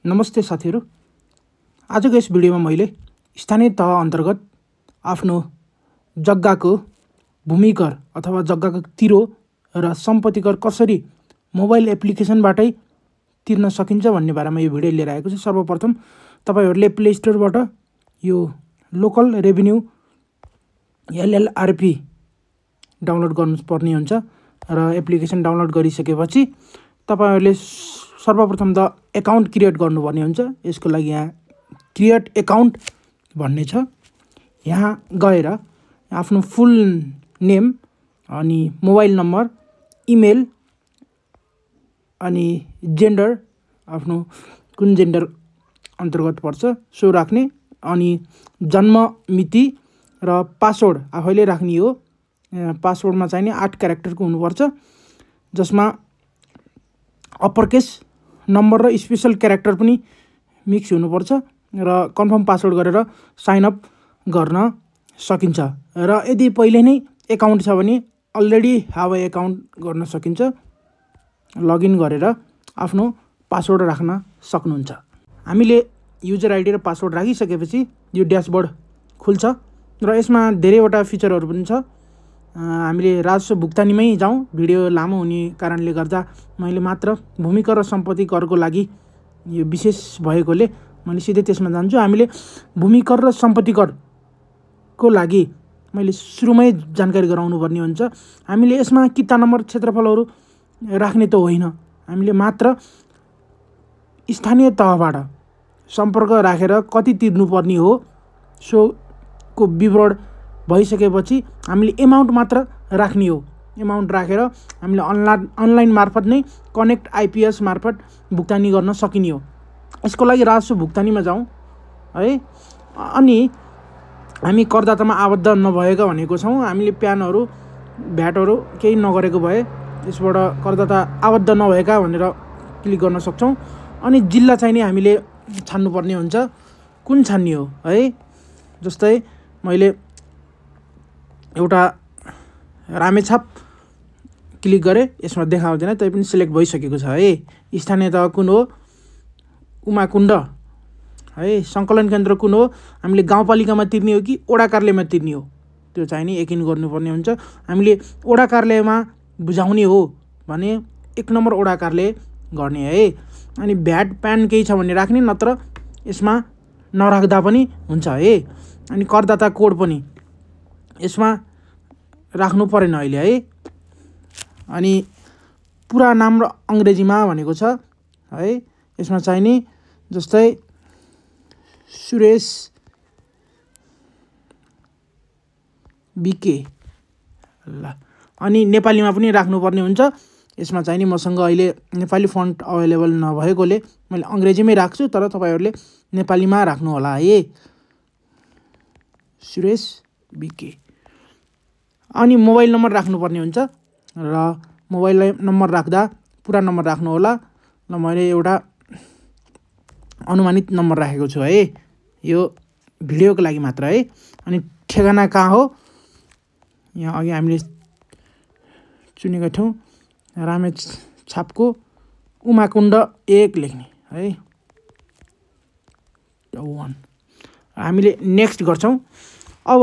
नमस्ते साथीहरू। आजको यस भिडियोमा मैले स्थानीय तह अन्तर्गत आफ्नो जग्गाको भूमि कर अथवा जग्गाको तिरो र सम्पत्ति कर कसरी मोबाइल एप्लिकेसनबाटै तिर्न सकिन्छ भन्ने बारेमा यो भिडियो लिएर आएको छु। सर्वप्रथम तपाईहरुले प्ले स्टोरबाट यो लोकल रेभिन्यू LLRP डाउनलोड गर्नुपर्ने हुन्छ र एप्लिकेसन डाउनलोड गरिसकेपछि तपाईहरुले सर्वप्रथम त एकाउन्ट क्रिएट गर्नुपर्ने हुन्छ। यसको लागि यहाँ क्रिएट एकाउन्ट भन्ने छ। यहाँ गएर आफ्नो फुल नेम अनि मोबाइल नम्बर, इमेल अनि जेन्डर, आफ्नो कुन जेन्डर अन्तर्गत पर्छ सो राख्ने, अनि जन्म मिति र पासवर्ड आफैले राख्ने हो। पासवर्डमा चाहिने 8 क्यारेक्टरको हुनुपर्छ, जसमा अप्पर केस नम्बर र स्पेशल क्यारेक्टर पनि मिक्स हुनुपर्छ र कन्फर्म पासवर्ड गरेर साइन अप गर्न सकिन्छ। र यदि पहिले नै एकाउन्ट छ भने अलरेडी हाव एकाउन्ट गर्न सकिन्छ। लगइन गरेर आफ्नो पासवर्ड राख्न सक्नुहुन्छ। हामीले युजर आइडी र पासवर्ड राखिसकेपछि यो ड्याशबोर्ड खुल्छ र यसमा धेरैवटा फिचरहरू पनि छ। हामीले राजस्व भुक्तानीमै जाउँ, भिडियो लामो हुने कारणले गर्दा मैले मात्र भूमि कर र सम्पत्ति करको लागि यो विशेष भएकोले मैले सिधै त्यसमा जान्छु। हामीले भूमि कर र सम्पत्ति करको लागि मैले सुरुमै जानकारी गराउनु पर्ने हुन्छ। हामीले यसमा किता नम्बर, क्षेत्रफलहरू राख्ने त होइन, हामीले मात्र स्थानीय तहबाट सम्पर्क राखेर कति तिर्नुपर्ने हो सोको विवरण भइसकेपछि हामीले एमाउन्ट मात्र राख्ने हो। एमाउन्ट राखेर हामीले अनलाइन मार्फत नै कनेक्ट आइपीएस मार्फत भुक्तानी गर्न सकिने हो। यसको लागि राजस्व भुक्तानीमा जाउँ है। अनि हामी करदातामा आबद्ध नभएका भनेको छौँ। हामीले प्यानहरू, भ्याटहरू केही नगरेको भए यसबाट करदाता आबद्ध नभएका भनेर क्लिक गर्न सक्छौँ। अनि जिल्ला चाहिने हामीले छान्नुपर्ने हुन्छ, कुन छान्ने हो है। जस्तै मैले एउटा रामेछाप क्लिक गरेँ, यसमा देखाउँदैन तै पनि सिलेक्ट भइसकेको छ है। स्थानीय तह कुन हो, उमाकुण्ड है। सङ्कलन केन्द्र कुन हो, हामीले गाउँपालिकामा तिर्ने हो कि वडा कार्यालयमा तिर्ने हो त्यो चाहिने यकिन गर्नुपर्ने हुन्छ। हामीले वडा कार्यालयमा बुझाउने हो भने 1 नम्बर वडा कार्यालय गर्ने है। अनि भ्याट प्यान केही छ भने राख्ने, नत्र यसमा नराख्दा पनि हुन्छ है। अनि करदाता कोड पनि यसमा राख्नु परेन अहिले है। अनि पुरा नाम र अङ्ग्रेजीमा भनेको छ है। यसमा चाहिने जस्तै सुरेश बिके ल। अनि नेपालीमा पनि राख्नुपर्ने हुन्छ। यसमा चाहिने मसँग अहिले नेपाली फन्ट अभाइलेबल नभएकोले मैले अङ्ग्रेजीमै राख्छु, तर तपाईँहरूले नेपालीमा राख्नु होला है। सुरेश बिके। अनि मोबाइल नम्बर राख्नुपर्ने हुन्छ र मोबाइल नम्बर राख्दा पुरा नम्बर राख्नु होला। ल मैले एउटा अनुमानित नम्बर राखेको छु है, यो भिडियोको लागि मात्र है। अनि ठेगाना कहाँ हो, यहाँ अघि हामीले चुनेको ठाउँ रामेछापको उमाकुण्ड 1 लेख्ने है। 1 हामीले नेक्स्ट गर्छौँ। अब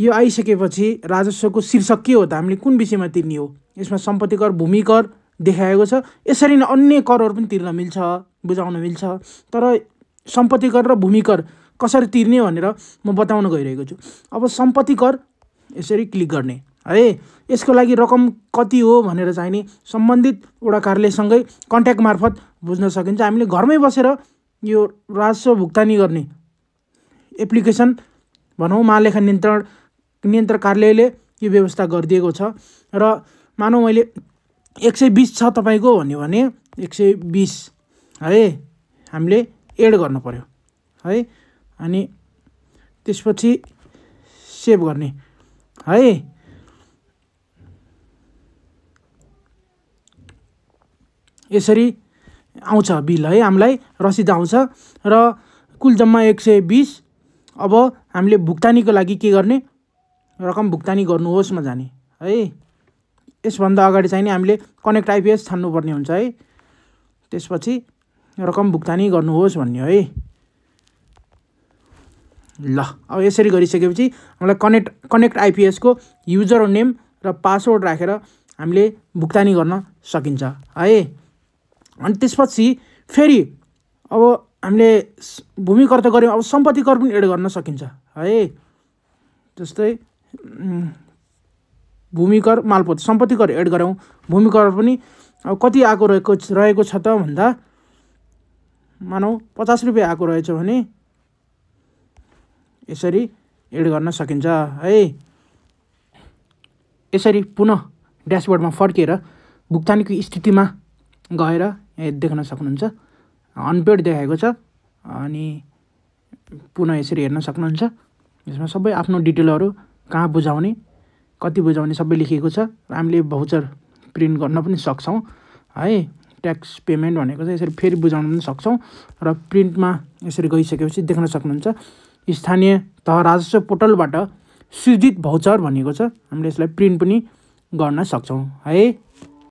यो आइसकेपछि राजस्वको शीर्षक के हो त, हामीले कुन विषयमा तिर्ने हो। यसमा सम्पत्ति कर, भूमि कर देखाएको छ। यसरी नै अन्य करहरू पनि तिर्न मिल्छ, बुझाउन मिल्छ। तर सम्पत्ति कर र भूमि कर कसरी तिर्ने भनेर म बताउन गइरहेको छु। अब सम्पत्ति कर यसरी क्लिक गर्ने है। यसको लागि रकम कति हो भनेर चाहिने सम्बन्धित वडा कार्यालयसँगै कन्ट्याक्ट मार्फत बुझ्न सकिन्छ। हामीले घरमै बसेर यो राजस्व भुक्तानी गर्ने एप्लिकेसन भनौँ महालेखा नियन्त्रक कार्यालयले यो व्यवस्था गरिदिएको छ। र मानौँ मैले 120 छ तपाईँको भन्यो भने 120 है हामीले एड गर्नु पर्यो है। अनि त्यसपछि सेभ गर्ने है। यसरी आउँछ बिल है, हामीलाई रसिद आउँछ र कुल जम्मा 120। अब हामीले भुक्तानीको लागि के गर्ने, रकम भुक्तानी गर्नुहोस्मा जाने है। यसभन्दा अगाडि चाहिँ नि हामीले कनेक्ट आइपीएस छान्नुपर्ने हुन्छ है। त्यसपछि रकम भुक्तानी गर्नुहोस् भन्ने हो है। ल अब यसरी गरिसकेपछि हामीलाई कनेक्ट आइपिएसको युजर नेम र पासवर्ड राखेर हामीले भुक्तानी गर्न सकिन्छ है। अनि त्यसपछि फेरि अब हामीले भूमि कर त गऱ्यौँ, अब सम्पत्ति कर पनि एड गर्न सकिन्छ है। जस्तै भूमि कर मालपोत सम्पत्ति कर एड गरौँ। भूमि कर पनि अब कति आएको रहेको छ त भन्दा मानौ 50 रुपियाँ आएको रहेछ भने यसरी एड गर्न सकिन्छ है। यसरी पुनः ड्यासबोर्डमा फर्केर भुक्तानीको स्थितिमा गएर यहाँ देख्न सक्नुहुन्छ अनपेड देखाएको छ। अनि पुनः यसरी हेर्न सक्नुहुन्छ। यसमा सबै आफ्नो डिटेलहरू कहाँ बुझाउने कति बुझाउने सबै लेखिएको छ। र हामीले भाउचर प्रिन्ट गर्न पनि सक्छौँ है। ट्याक्स पेमेन्ट भनेको चाहिँ यसरी फेरि बुझाउन पनि सक्छौँ। र प्रिन्टमा यसरी गइसकेपछि देख्न सक्नुहुन्छ स्थानीय तह राजस्व पोर्टलबाट सृजित भाउचर भनेको छ। हामीले यसलाई प्रिन्ट पनि गर्न सक्छौँ है।